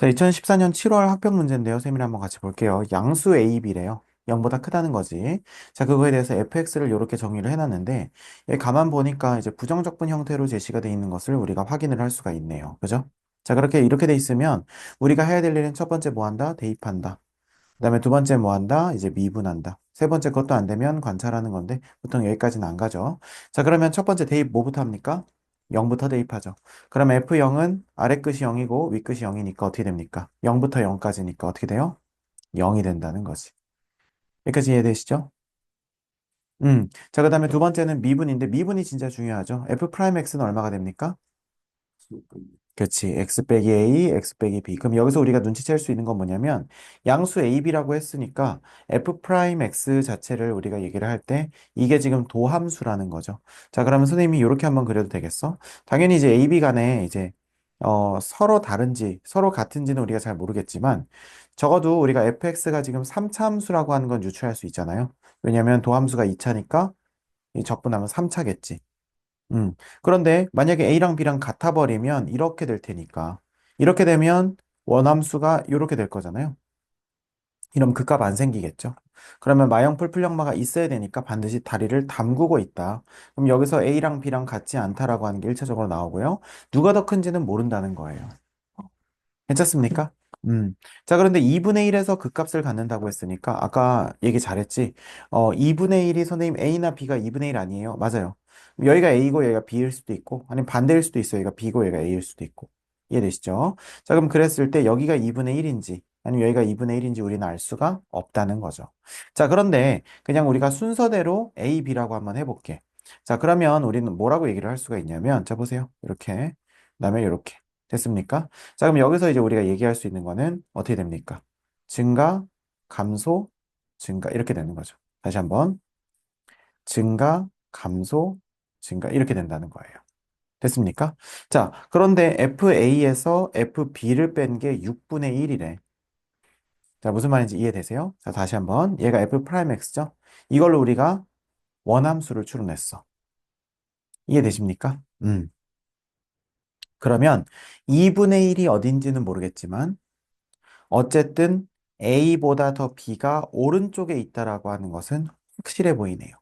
자, 2014년 7월 합격 문제인데요. 쌤이랑 한번 같이 볼게요. 양수 A, B래요. 0보다 크다는 거지. 자, 그거에 대해서 fx를 이렇게 정의를 해놨는데, 얘 가만 보니까 이제 부정적분 형태로 제시가 돼 있는 것을 우리가 확인을 할 수가 있네요. 그죠? 자, 이렇게 돼 있으면 우리가 해야 될 일은 첫 번째 뭐 한다? 대입한다. 그 다음에 두 번째 뭐 한다? 이제 미분한다. 세 번째 것도 안 되면 관찰하는 건데, 보통 여기까지는 안 가죠. 자, 그러면 첫 번째 대입 뭐부터 합니까? 0부터 대입하죠. 그럼 F0은 아래 끝이 0이고 위 끝이 0이니까 어떻게 됩니까? 0부터 0까지니까 어떻게 돼요? 0이 된다는 거지. 여기까지 이해되시죠? 자, 그 다음에 두 번째는 미분인데, 미분이 진짜 중요하죠. F 프라임 X는 얼마가 됩니까? 그렇지. x 빼기 a, x 빼기 b. 그럼 여기서 우리가 눈치챌 수 있는 건 뭐냐면 양수 a, b라고 했으니까 f 프라임 x 자체를 우리가 얘기를 할 때 이게 지금 도함수라는 거죠. 자, 그러면 선생님이 이렇게 한번 그려도 되겠어? 당연히 이제 a, b 간에 이제 서로 다른지 서로 같은지는 우리가 잘 모르겠지만 적어도 우리가 fx가 지금 3차 함수라고 하는 건 유추할 수 있잖아요. 왜냐하면 도함수가 2차니까 이 적분하면 3차겠지. 그런데 만약에 A랑 B랑 같아 버리면 이렇게 될 테니까. 이렇게 되면 원함수가 이렇게 될 거잖아요. 이러면 그 값 안 생기겠죠. 그러면 마형풀 풀력마가 있어야 되니까 반드시 다리를 담그고 있다. 그럼 여기서 A랑 B랑 같지 않다라고 하는 게 1차적으로 나오고요. 누가 더 큰지는 모른다는 거예요. 괜찮습니까? 자, 그런데 2분의 1에서 그 값을 갖는다고 했으니까, 아까 얘기 잘했지? 2분의 1이 선생님 A나 B가 2분의 1 아니에요? 맞아요. 여기가 A고 여기가 B일 수도 있고, 아니면 반대일 수도 있어요. 여기가 B고 여기가 A일 수도 있고. 이해되시죠? 자, 그럼 그랬을 때 여기가 2분의 1인지, 아니면 여기가 2분의 1인지 우리는 알 수가 없다는 거죠. 자, 그런데 그냥 우리가 순서대로 A, B라고 한번 해볼게. 자, 그러면 우리는 뭐라고 얘기를 할 수가 있냐면, 자, 보세요. 이렇게. 그다음에 이렇게. 됐습니까? 자, 그럼 여기서 이제 우리가 얘기할 수 있는 거는 어떻게 됩니까? 증가, 감소, 증가 이렇게 되는 거죠. 다시 한번 증가, 감소, 증가 이렇게 된다는 거예요. 됐습니까? 자, 그런데 FA에서 FB를 뺀 게 6분의 1이래. 자, 무슨 말인지 이해되세요? 자, 다시 한번 얘가 F 프라임 X죠? 이걸로 우리가 원함수를 추론했어. 이해되십니까? 그러면 2분의 1이 어딘지는 모르겠지만 어쨌든 A보다 더 B가 오른쪽에 있다라고 하는 것은 확실해 보이네요.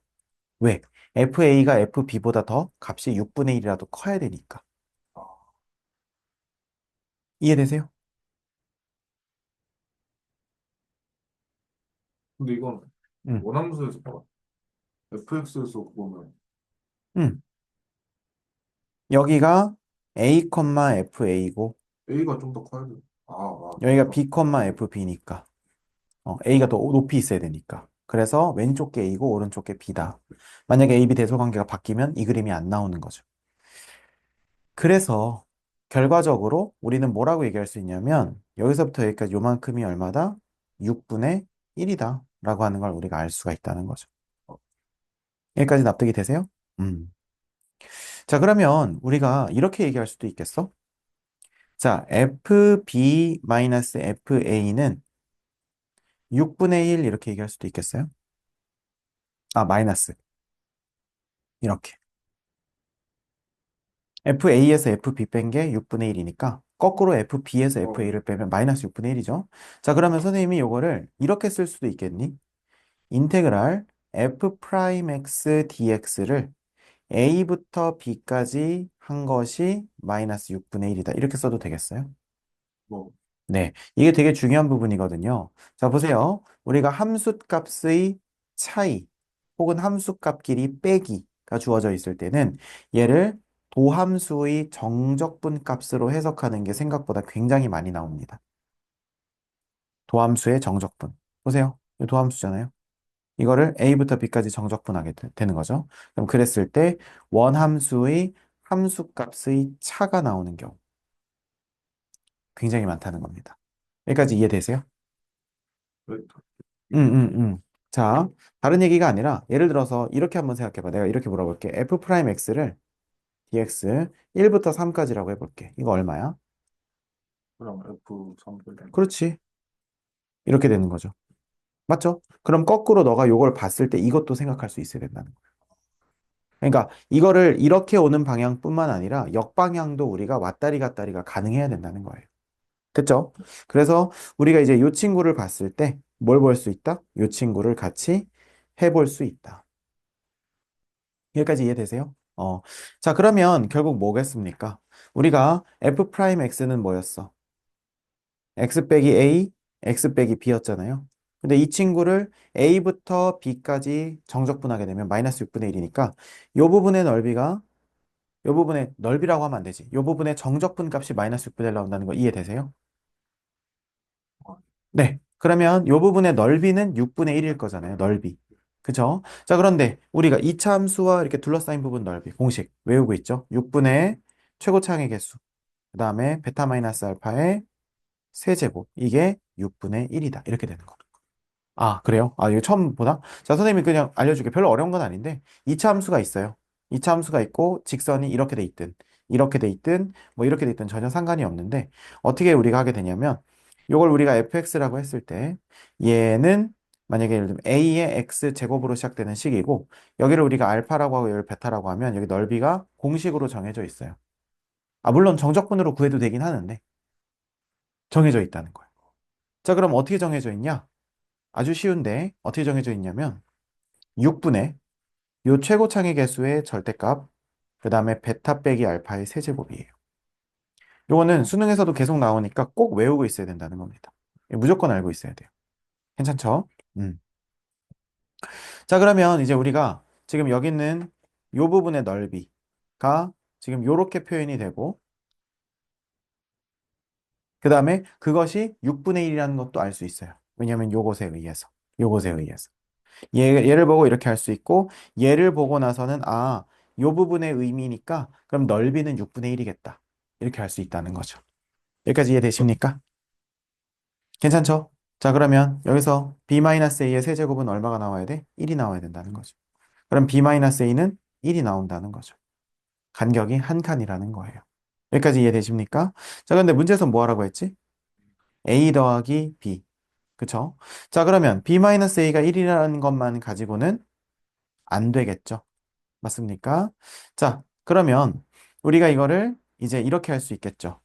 왜? FA가 FB보다 더 값이 6분의 1이라도 커야 되니까. 이해되세요? 근데 이건 응, 원함수에서 봐. fx에서 보면 응. 여기가 A, FA고 a가 좀 더 커야 돼. 여기가 그렇구나. B, FB니까. A가 더 높이 있어야 되니까. 그래서 왼쪽 게 A고 오른쪽 게 B다. 만약에 A, B 대소관계가 바뀌면 이 그림이 안 나오는 거죠. 그래서 결과적으로 우리는 뭐라고 얘기할 수 있냐면 여기서부터 여기까지 요만큼이 얼마다? 6분의 1이다 라고 하는 걸 우리가 알 수가 있다는 거죠. 여기까지 납득이 되세요? 음. 자, 그러면 우리가 이렇게 얘기할 수도 있겠어? 자, FB-FA는 6분의 1 이렇게 얘기할 수도 있겠어요? 아, 마이너스 이렇게 FA에서 FB 뺀 게 6분의 1이니까 거꾸로 FB에서 어, FA를 빼면 마이너스 6분의 1이죠. 자, 그러면 선생님이 이거를 이렇게 쓸 수도 있겠니? 인테그랄 f 프라임 x dx를 a부터 b까지 한 것이 마이너스 6분의 1이다. 이렇게 써도 되겠어요? 뭐, 네, 이게 되게 중요한 부분이거든요. 자, 보세요. 우리가 함수값의 차이 혹은 함수값끼리 빼기가 주어져 있을 때는 얘를 도함수의 정적분 값으로 해석하는 게 생각보다 굉장히 많이 나옵니다. 도함수의 정적분. 보세요. 이 도함수잖아요. 이거를 A부터 B까지 정적분하게 되는 거죠. 그럼 그랬을 때 원함수의 함수값의 차가 나오는 경우 굉장히 많다는 겁니다. 여기까지 이해되세요? 벡터. 음, 음, 음. 자, 다른 얘기가 아니라 예를 들어서 이렇게 한번 생각해봐. 내가 이렇게 물어볼게. f 프라임 x를 dx 1부터 3까지라고 해볼게. 이거 얼마야? 그럼 f 3분의 그렇지. 이렇게 되는 거죠. 맞죠? 그럼 거꾸로 너가 요걸 봤을 때 이것도 생각할 수 있어야 된다는 거야. 그러니까 이거를 이렇게 오는 방향뿐만 아니라 역방향도 우리가 왔다리 갔다리가 가능해야 된다는 거예요. 됐죠? 그래서 우리가 이제 이 친구를 봤을 때 뭘 볼 수 있다? 이 친구를 같이 해볼 수 있다. 여기까지 이해되세요? 자, 그러면 결국 뭐겠습니까? 우리가 f 프라임 x는 뭐였어? x 빼기 a, x 빼기 b였잖아요. 근데 이 친구를 a부터 b까지 정적분하게 되면 마이너스 6분의 1이니까 이 부분의 넓이가 이 부분의 넓이라고 하면 안 되지. 이 부분의 정적분 값이 마이너스 6분의 1 나온다는 거 이해되세요? 아, 네. 그러면 이 부분의 넓이는 6분의 1일 거잖아요. 넓이. 그죠? 자, 그런데 우리가 이차 함수와 이렇게 둘러싸인 부분 넓이 공식 외우고 있죠? 6분의 최고차항의 개수. 그 다음에 베타 마이너스 알파의 세제곱. 이게 6분의 1이다. 이렇게 되는 거. 아, 그래요? 아, 이거 처음 보나? 자, 선생님이 그냥 알려줄게. 별로 어려운 건 아닌데, 이차 함수가 있어요. 이차 함수가 있고, 직선이 이렇게 돼 있든, 뭐 이렇게 돼 있든 전혀 상관이 없는데, 어떻게 우리가 하게 되냐면, 요걸 우리가 fx라고 했을 때, 얘는 만약에 예를 들면 a의 x 제곱으로 시작되는 식이고, 여기를 우리가 알파라고 하고 여기를 베타라고 하면, 여기 넓이가 공식으로 정해져 있어요. 아, 물론 정적분으로 구해도 되긴 하는데, 정해져 있다는 거예요. 자, 그럼 어떻게 정해져 있냐? 아주 쉬운데, 어떻게 정해져 있냐면, 6분의 요 최고창의 개수의 절대값, 그 다음에 베타 빼기 알파의 세제곱이에요. 요거는 수능에서도 계속 나오니까 꼭 외우고 있어야 된다는 겁니다. 무조건 알고 있어야 돼요. 괜찮죠? 음. 자, 그러면 이제 우리가 지금 여기 있는 요 부분의 넓이가 지금 요렇게 표현이 되고, 그 다음에 그것이 6분의 1이라는 것도 알 수 있어요. 왜냐하면 요것에 의해서. 요것에 의해서. 얘를 보고 이렇게 할 수 있고, 얘를 보고 나서는, 아, 요 부분의 의미니까, 그럼 넓이는 6분의 1이겠다. 이렇게 할 수 있다는 거죠. 여기까지 이해되십니까? 괜찮죠? 자, 그러면 여기서 b-a의 세제곱은 얼마가 나와야 돼? 1이 나와야 된다는 거죠. 그럼 b-a는 1이 나온다는 거죠. 간격이 한 칸이라는 거예요. 여기까지 이해되십니까? 자, 근데 문제에서 뭐 하라고 했지? a 더하기 b. 그쵸? 자, 그러면 b-a가 1이라는 것만 가지고는 안 되겠죠. 맞습니까? 자, 그러면 우리가 이거를 이제 이렇게 할 수 있겠죠.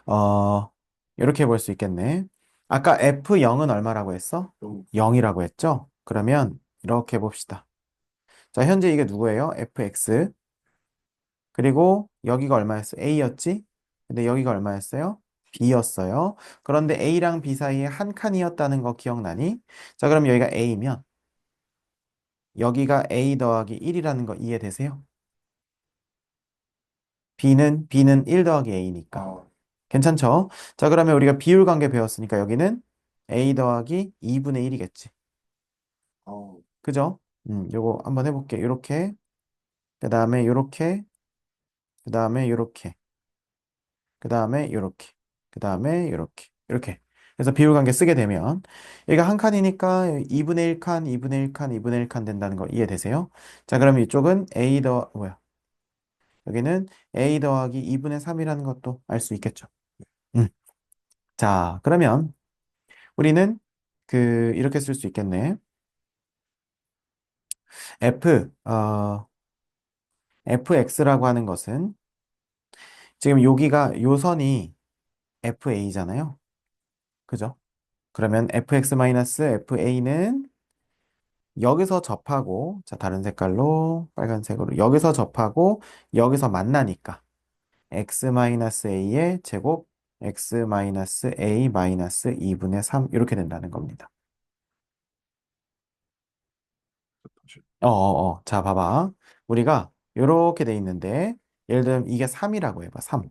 어, 이렇게 볼 수 있겠네. 아까 F0은 얼마라고 했어? 좀, 0이라고 했죠? 그러면 이렇게 봅시다. 자, 현재 이게 누구예요? fx. 그리고 여기가 얼마였어? a였지? 근데 여기가 얼마였어요? b였어요. 그런데 a랑 b 사이에 한 칸이었다는 거 기억나니? 자, 그럼 여기가 a면 여기가 a 더하기 1이라는 거 이해되세요? b는 1 더하기 a니까. 아, 괜찮죠? 자, 그러면 우리가 비율 관계 배웠으니까 여기는 a 더하기 2분의 1이겠지. 아, 그죠? 요거 한번 해볼게. 요렇게, 그 다음에 요렇게, 그 다음에 요렇게, 그 다음에 요렇게, 그 다음에 요렇게, 이렇게. 그래서 비율 관계 쓰게 되면 여기가 한 칸이니까 2분의 1칸, 2분의 1칸, 2분의 1칸 된다는 거 이해되세요? 자, 그럼 이쪽은 여기는 a 더하기 2분의 3이라는 것도 알 수 있겠죠. 음. 자, 그러면 우리는 이렇게 쓸 수 있겠네. fx라고 하는 것은 지금 여기가 요 선이 fa잖아요. 그죠? 그러면 fx-fa는 여기서 접하고, 자, 다른 색깔로, 빨간색으로, 여기서 접하고, 여기서 만나니까, x-a의 제곱, x-a-2분의 3, 이렇게 된다는 겁니다. 다시. 자, 봐봐. 우리가 이렇게 돼 있는데, 예를 들면 이게 3이라고 해봐, 3.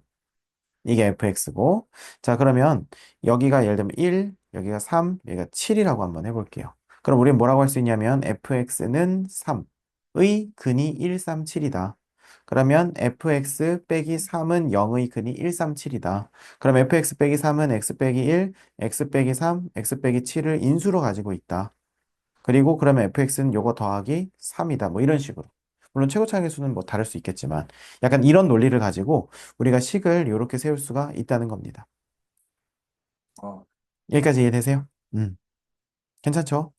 이게 fx고. 자, 그러면 여기가 예를 들면 1, 여기가 3, 여기가 7이라고 한번 해볼게요. 그럼 우리는 뭐라고 할 수 있냐면 fx는 3의 근이 137이다. 그러면 fx 빼기 3은 0의 근이 137이다. 그럼 fx 빼기 3은 x 빼기 1, x 빼기 3, x 빼기 7을 인수로 가지고 있다. 그리고 그러면 fx는 요거 더하기 3이다. 뭐 이런 식으로. 물론 최고차항의 수는 뭐 다를 수 있겠지만 약간 이런 논리를 가지고 우리가 식을 이렇게 세울 수가 있다는 겁니다. 아, 여기까지 이해되세요? 괜찮죠?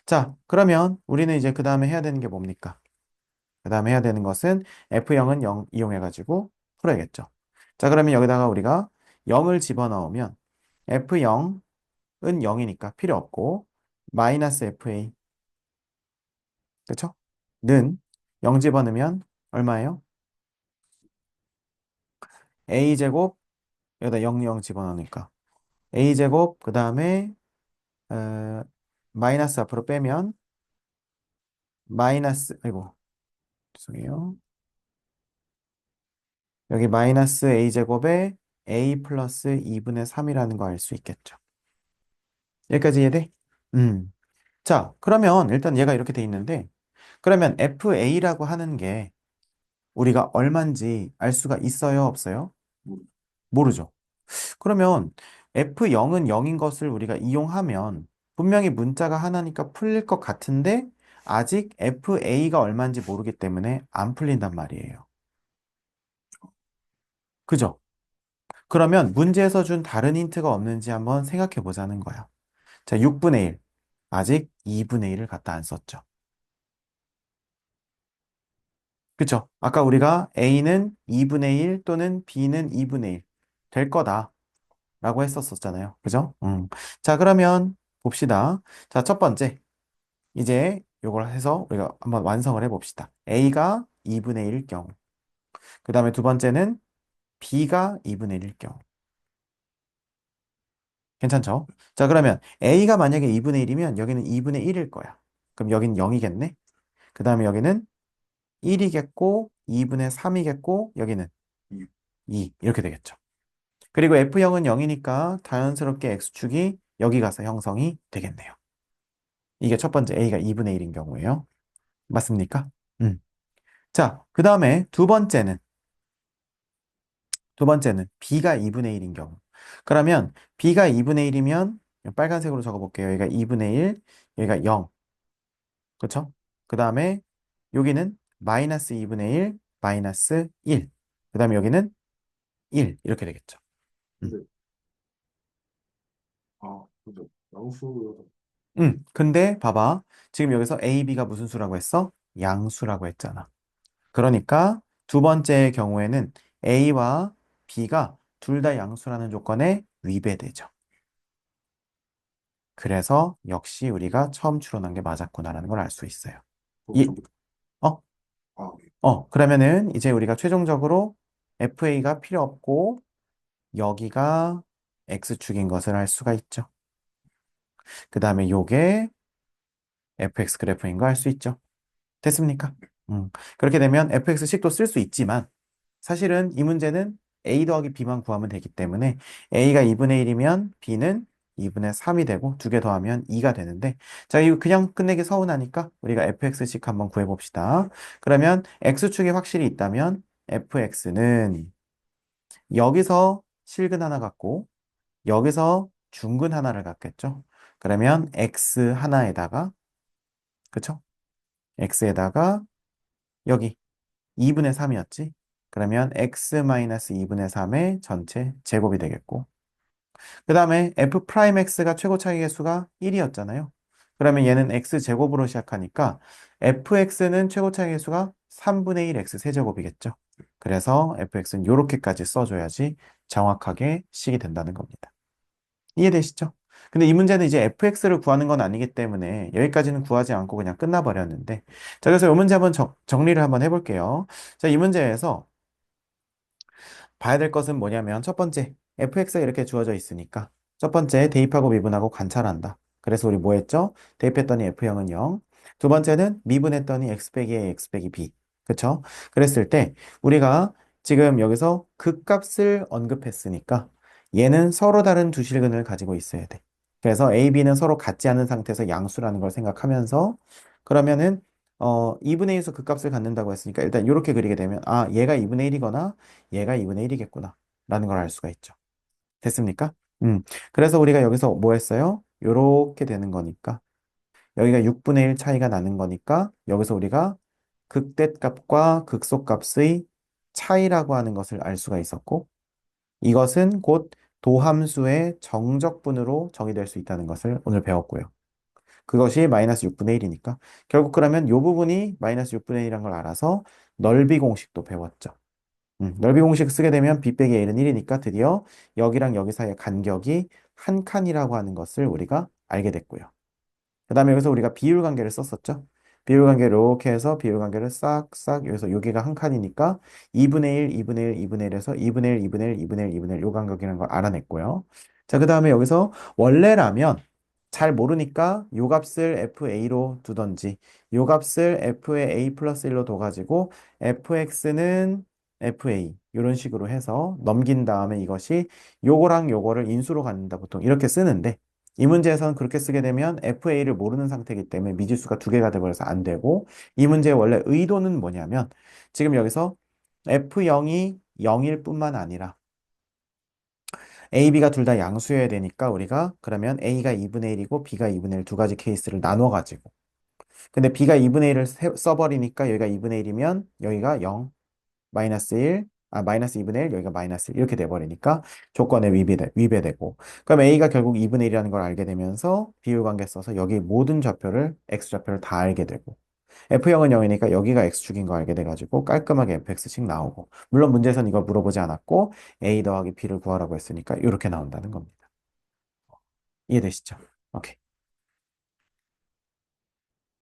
자, 그러면 우리는 이제 그 다음에 해야 되는 게 뭡니까? 그 다음에 해야 되는 것은 F0은 0 이용해가지고 풀어야겠죠. 자, 그러면 여기다가 우리가 0을 집어넣으면 F0은 0이니까 필요 없고 마이너스 FA 그쵸? 는 0 집어넣으면 얼마예요? A제곱 여기다 0, 0 집어넣으니까 A제곱 그 다음에 마이너스 앞으로 빼면 마이너스 아이고 죄송해요. 여기 마이너스 A제곱에 A 플러스 2분의 3이라는 거 알 수 있겠죠. 여기까지 이해돼? 음. 자, 그러면 일단 얘가 이렇게 돼 있는데 그러면 FA라고 하는 게 우리가 얼마인지 알 수가 있어요, 없어요? 물, 모르죠. 그러면 F0은 0인 것을 우리가 이용하면 분명히 문자가 하나니까 풀릴 것 같은데 아직 FA가 얼마인지 모르기 때문에 안 풀린단 말이에요. 그죠? 그러면 문제에서 준 다른 힌트가 없는지 한번 생각해 보자는 거야. 자, 6분의 1. 아직 2분의 1을 갖다 안 썼죠. 그쵸? 아까 우리가 A는 2분의 1 또는 B는 2분의 1 될 거다 라고 했었잖아요. 그죠? 자, 그러면 봅시다. 자, 첫 번째. 이제 이걸 해서 우리가 한번 완성을 해봅시다. A가 2분의 1일 경우. 그 다음에 두 번째는 B가 2분의 1일 경우. 괜찮죠? 자, 그러면 A가 만약에 2분의 1이면 여기는 2분의 1일 거야. 그럼 여기는 0이겠네? 그 다음에 여기는 1이겠고, 2분의 3이겠고, 여기는 이, 2. 이렇게 되겠죠. 그리고 F0은 0이니까 자연스럽게 X축이 여기 가서 형성이 되겠네요. 이게 첫 번째 A가 2분의 1인 경우예요. 맞습니까? 음. 자, 그 다음에 두 번째는 B가 2분의 1인 경우. 그러면 B가 2분의 1이면 빨간색으로 적어볼게요. 여기가 2분의 1, 여기가 0. 그렇죠? 그 다음에 여기는 마이너스 2분의 1, 마이너스 1. 그 다음에 여기는 1. 이렇게 되겠죠. 음. 근데, 그죠. 양수여서, 근데 봐봐. 지금 여기서 A, B가 무슨 수라고 했어? 양수라고 했잖아. 그러니까 두 번째의 경우에는 A와 B가 둘 다 양수라는 조건에 위배되죠. 그래서 역시 우리가 처음 추론한 게 맞았구나라는 걸 알 수 있어요. 이, 저부터, 어? 예. 그러면은 이제 우리가 최종적으로 FA가 필요 없고 여기가 X축인 것을 알 수가 있죠. 그 다음에 요게 FX 그래프인 거 알 수 있죠. 됐습니까? 그렇게 되면 fx식도 쓸 수 있지만 사실은 이 문제는 a 더하기 b만 구하면 되기 때문에 a가 2분의 1이면 b는 2분의 3이 되고 두 개 더하면 2가 되는데 자, 이거 그냥 끝내기 서운하니까 우리가 fx식 한번 구해봅시다. 그러면 x축이 확실히 있다면 fx는 여기서 실근 하나 갖고 여기서 중근 하나를 갖겠죠. 그러면 x 하나에다가 그쵸? x에다가 여기 2분의 3이었지? 그러면 x-2분의 3의 전체 제곱이 되겠고 그 다음에 f'x가 최고 차이 개수가 1이었잖아요. 그러면 얘는 x제곱으로 시작하니까 fx는 최고 차이 개수가 3분의 1 x 세제곱이겠죠. 그래서 fx는 이렇게까지 써줘야지 정확하게 식이 된다는 겁니다. 이해되시죠? 근데 이 문제는 이제 fx를 구하는 건 아니기 때문에 여기까지는 구하지 않고 그냥 끝나버렸는데 자, 그래서 이 문제 한번 정리를 한번 해볼게요. 자, 이 문제에서 봐야 될 것은 뭐냐면 첫 번째 fx가 이렇게 주어져 있으니까 첫 번째 대입하고 미분하고 관찰한다. 그래서 우리 뭐 했죠? 대입했더니 f0은 0. 두 번째는 미분했더니 x 빼기 a, x 빼기 b. 그쵸? 그랬을 때 우리가 지금 여기서 극값을 언급했으니까 얘는 서로 다른 두 실근을 가지고 있어야 돼. 그래서 a, b는 서로 같지 않은 상태에서 양수라는 걸 생각하면서 그러면은 2분의 1에서 극값을 갖는다고 했으니까 일단 이렇게 그리게 되면 얘가 2분의 1이거나 얘가 2분의 1이겠구나 라는 걸 알 수가 있죠. 됐습니까? 그래서 우리가 여기서 뭐 했어요? 요렇게 되는 거니까 여기가 6분의 1 차이가 나는 거니까 여기서 우리가 극대값과 극소값의 차이라고 하는 것을 알 수가 있었고 이것은 곧 도함수의 정적분으로 정의될 수 있다는 것을 오늘 배웠고요. 그것이 마이너스 6분의 1이니까 결국 그러면 이 부분이 마이너스 6분의 1이라는 걸 알아서 넓이 공식도 배웠죠. 넓이 공식 쓰게 되면 b 빼기 a는 1이니까 드디어 여기랑 여기 사이의 간격이 한 칸이라고 하는 것을 우리가 알게 됐고요. 그 다음에 여기서 우리가 비율 관계를 썼었죠. 비율 관계를 이렇게 해서 비율 관계를 싹싹 여기서 여기가 한 칸이니까 2분의 1, 2분의 1, 2분의 1에서 2분의 1, 2분의 1, 2분의 1, 2분의 1 요 간격이라는 걸 알아냈고요. 자, 그 다음에 여기서 원래라면 잘 모르니까 요 값을 FA로 두던지 요 값을 F의 A 플러스 1로 둬가지고 FX는 FA 이런 식으로 해서 넘긴 다음에 이것이 요거랑 요거를 인수로 갖는다 보통 이렇게 쓰는데 이 문제에서는 그렇게 쓰게 되면 FA를 모르는 상태이기 때문에 미지수가 두 개가 돼버려서 안 되고 이 문제의 원래 의도는 뭐냐면 지금 여기서 F0이 0일 뿐만 아니라 A, B가 둘 다 양수여야 되니까 우리가 그러면 A가 2분의 1이고 B가 2분의 1 두 가지 케이스를 나눠가지고 근데 B가 2분의 1을 써버리니까 여기가 2분의 1이면 여기가 0, 마이너스 1, 마이너스 2분의 1, 여기가 마이너스 1 이렇게 돼버리니까 조건에 위배되고 그럼 A가 결국 2분의 1이라는 걸 알게 되면서 비율 관계 써서 여기 모든 좌표를 X좌표를 다 알게 되고 F0은 0이니까 여기가 X축인 거 알게 돼가지고 깔끔하게 FX씩 나오고 물론 문제에서는 이걸 물어보지 않았고 A 더하기 B를 구하라고 했으니까 이렇게 나온다는 겁니다. 이해되시죠? 오케이.